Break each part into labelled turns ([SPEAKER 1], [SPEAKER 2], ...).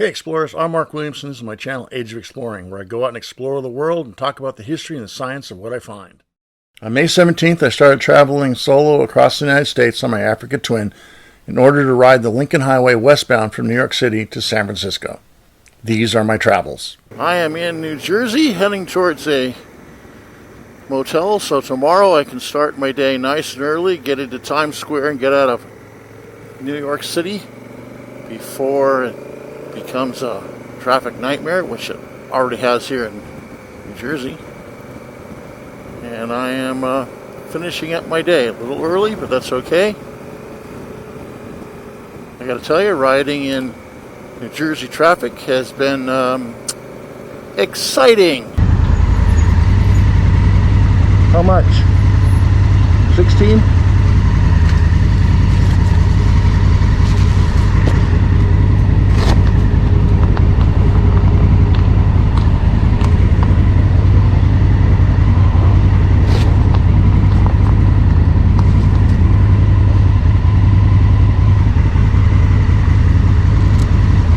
[SPEAKER 1] Hey explorers, I'm Mark Williamson. This is my channel Age of Exploring, where I go out and explore the world and talk about the history and the science of what I find. On May 17th, I started traveling solo across the United States on my Africa Twin in order to ride the Lincoln Highway westbound from New York City to San Francisco. These are my travels. I am in New Jersey, heading towards a motel, so tomorrow I can start my day nice and early, get into Times Square and get out of New York City before it becomes a traffic nightmare, which it already has here in New Jersey. And I am finishing up my day a little early, but that's okay. I gotta tell you, riding in New Jersey traffic has been exciting. How much? 16?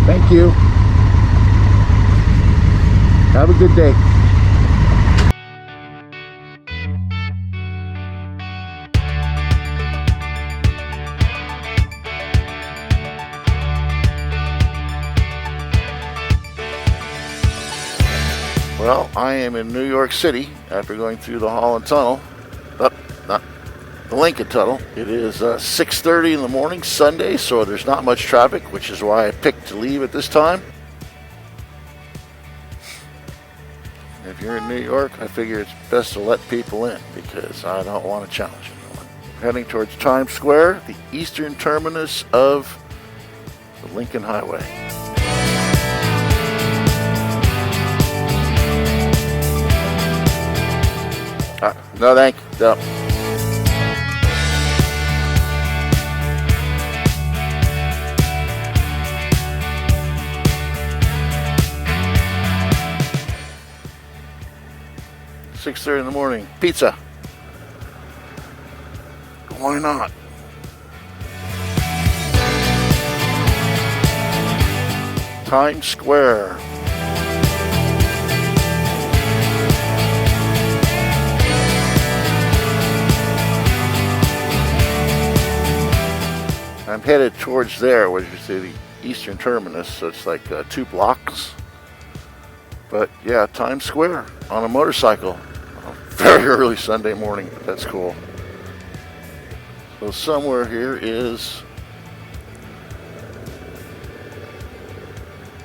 [SPEAKER 1] Thank you. Have a good day. Well, I am in New York City after going through the Holland Tunnel. Not the Lincoln Tunnel. It is 6:30 in the morning, Sunday, so there's not much traffic, which is why I picked to leave at this time. If you're in New York, I figure it's best to let people in because I don't want to challenge anyone. Heading towards Times Square, the eastern terminus of the Lincoln Highway. No, thank you. No. $6:30 in the morning. Pizza. Why not? Times Square. I'm headed towards there, which is the eastern terminus, so it's like 2 blocks. But yeah, Times Square on a motorcycle. Very early Sunday morning, but that's cool. So somewhere here is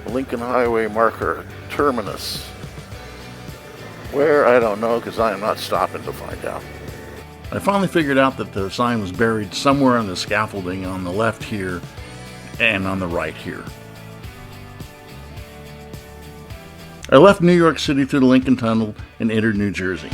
[SPEAKER 1] the Lincoln Highway marker, terminus. Where, I don't know, because I am not stopping to find out. I finally figured out that the sign was buried somewhere on the scaffolding on the left here and on the right here. I left New York City through the Lincoln Tunnel and entered New Jersey.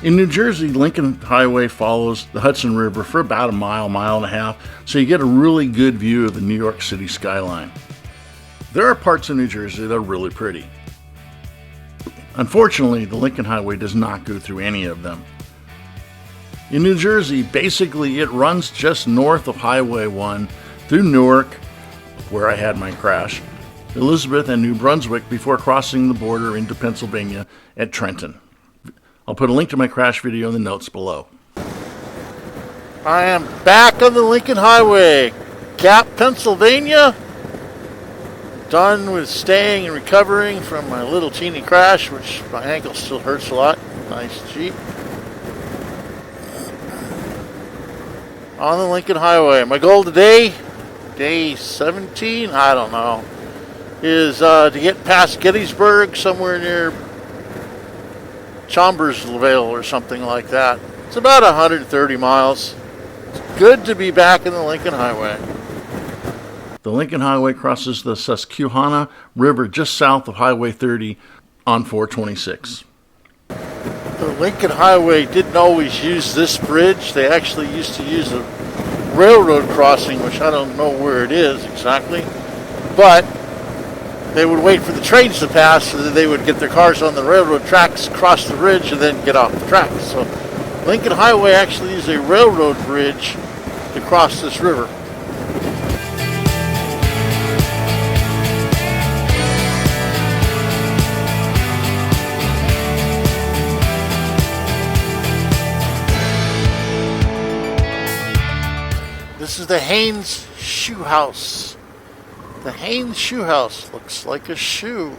[SPEAKER 1] In New Jersey, Lincoln Highway follows the Hudson River for about a mile, mile and a half, so you get a really good view of the New York City skyline. There are parts of New Jersey that are really pretty. Unfortunately, the Lincoln Highway does not go through any of them. In New Jersey, basically it runs just north of Highway 1 through Newark, where I had my crash, Elizabeth and New Brunswick before crossing the border into Pennsylvania at Trenton. I'll put a link to my crash video in the notes below. I am back on the Lincoln Highway, Gap, Pennsylvania. Done with staying and recovering from my little teeny crash, which my ankle still hurts a lot. Nice Jeep. On the Lincoln Highway. My goal today, day 17, I don't know, is to get past Gettysburg, somewhere near Chambersville or something like that.
[SPEAKER 2] It's about 130 miles. It's good to be back in the Lincoln Highway.
[SPEAKER 1] The Lincoln Highway crosses the Susquehanna River just south of Highway 30 on 426.
[SPEAKER 2] The Lincoln Highway didn't always use this bridge. They actually used to use a railroad crossing, which I don't know where it is exactly. But they would wait for the trains to pass so that they would get their cars on the railroad tracks, cross the bridge, and then get off the tracks. So Lincoln Highway actually is a railroad bridge to cross this river. This is the Haines Shoe House. The Haines Shoe House looks like a shoe.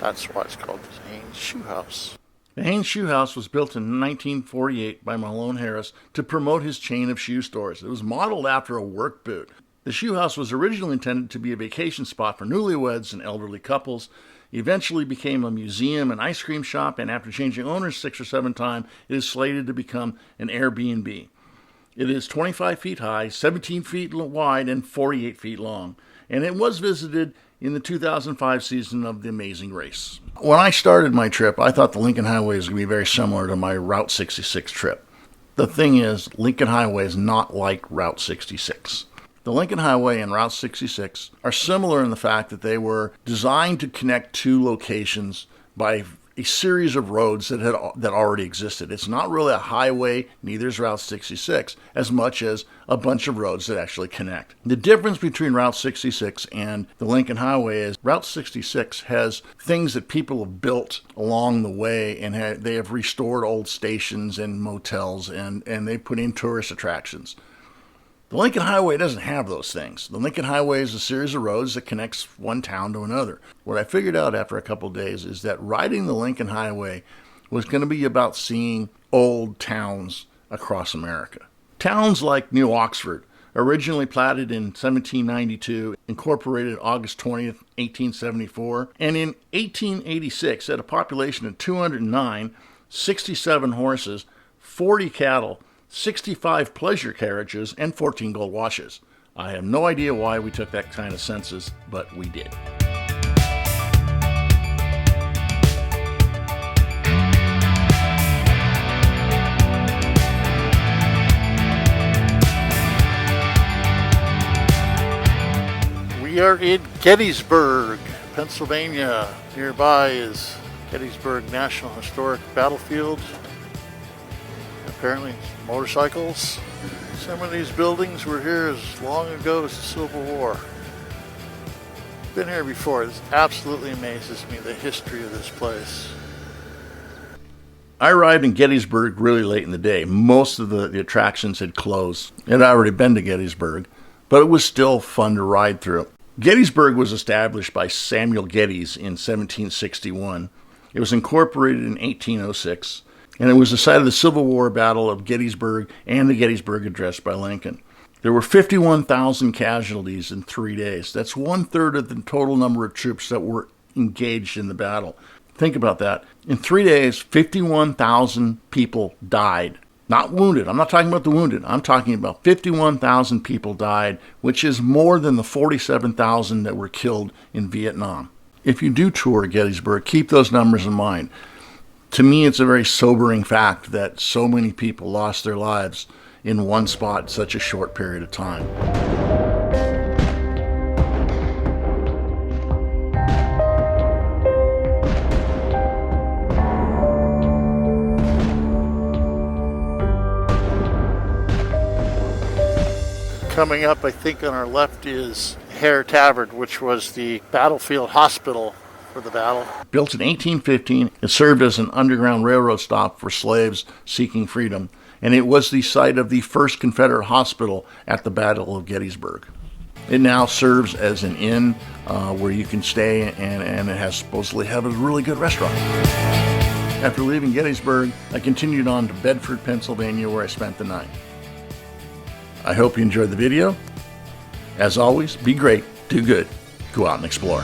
[SPEAKER 2] That's why it's called the Haines Shoe House.
[SPEAKER 1] The Haines Shoe House was built in 1948 by Malone Harris to promote his chain of shoe stores. It was modeled after a work boot. The shoe house was originally intended to be a vacation spot for newlyweds and elderly couples. Eventually became a museum and ice cream shop, and after changing owners 6 or 7 times, it is slated to become an Airbnb. It is 25 feet high, 17 feet wide, and 48 feet long. And it was visited in the 2005 season of The Amazing Race. When I started my trip, I thought the Lincoln Highway was going to be very similar to my Route 66 trip. The thing is, Lincoln Highway is not like Route 66. The Lincoln Highway and Route 66 are similar in the fact that they were designed to connect 2 locations by a series of roads that already existed. It's not really a highway, neither is Route 66, as much as a bunch of roads that actually connect. The difference between Route 66 and the Lincoln Highway is Route 66 has things that people have built along the way, and they have restored old stations and motels, and they put in tourist attractions. The Lincoln Highway doesn't have those things. The Lincoln Highway is a series of roads that connects one town to another. What I figured out after a couple of days is that riding the Lincoln Highway was going to be about seeing old towns across America. Towns like New Oxford, originally platted in 1792, incorporated August 20th, 1874, and in 1886 had a population of 209, 67 horses, 40 cattle, 65 pleasure carriages, and 14 gold watches. I have no idea why we took that kind of census, but we did.
[SPEAKER 2] We are in Gettysburg, Pennsylvania. Nearby is Gettysburg National Historic Battlefield. Apparently motorcycles. Some of these buildings were here as long ago as the Civil War. Been here before. This absolutely amazes me, the history of this place.
[SPEAKER 1] I arrived in Gettysburg really late in the day. Most of the attractions had closed. I'd already been to Gettysburg, but it was still fun to ride through. Gettysburg was established by Samuel Geddes in 1761. It was incorporated in 1806. And it was the site of the Civil War Battle of Gettysburg and the Gettysburg Address by Lincoln. There were 51,000 casualties in 3 days. That's 1/3 of the total number of troops that were engaged in the battle. Think about that. In 3 days, 51,000 people died. Not wounded. I'm not talking about the wounded. I'm talking about 51,000 people died, which is more than the 47,000 that were killed in Vietnam. If you do tour Gettysburg, keep those numbers in mind. To me, it's a very sobering fact that so many people lost their lives in one spot in such a short period of time.
[SPEAKER 2] Coming up, I think on our left is Herr Tavern, which was the battlefield hospital for the battle.
[SPEAKER 1] Built in 1815, it served as an underground railroad stop for slaves seeking freedom, and it was the site of the first Confederate hospital at the Battle of Gettysburg. It now serves as an inn where you can stay, and it has supposedly have a really good restaurant. After leaving Gettysburg, I continued on to Bedford, Pennsylvania, where I spent the night. I hope you enjoyed the video. As always, be great, do good, go out and explore.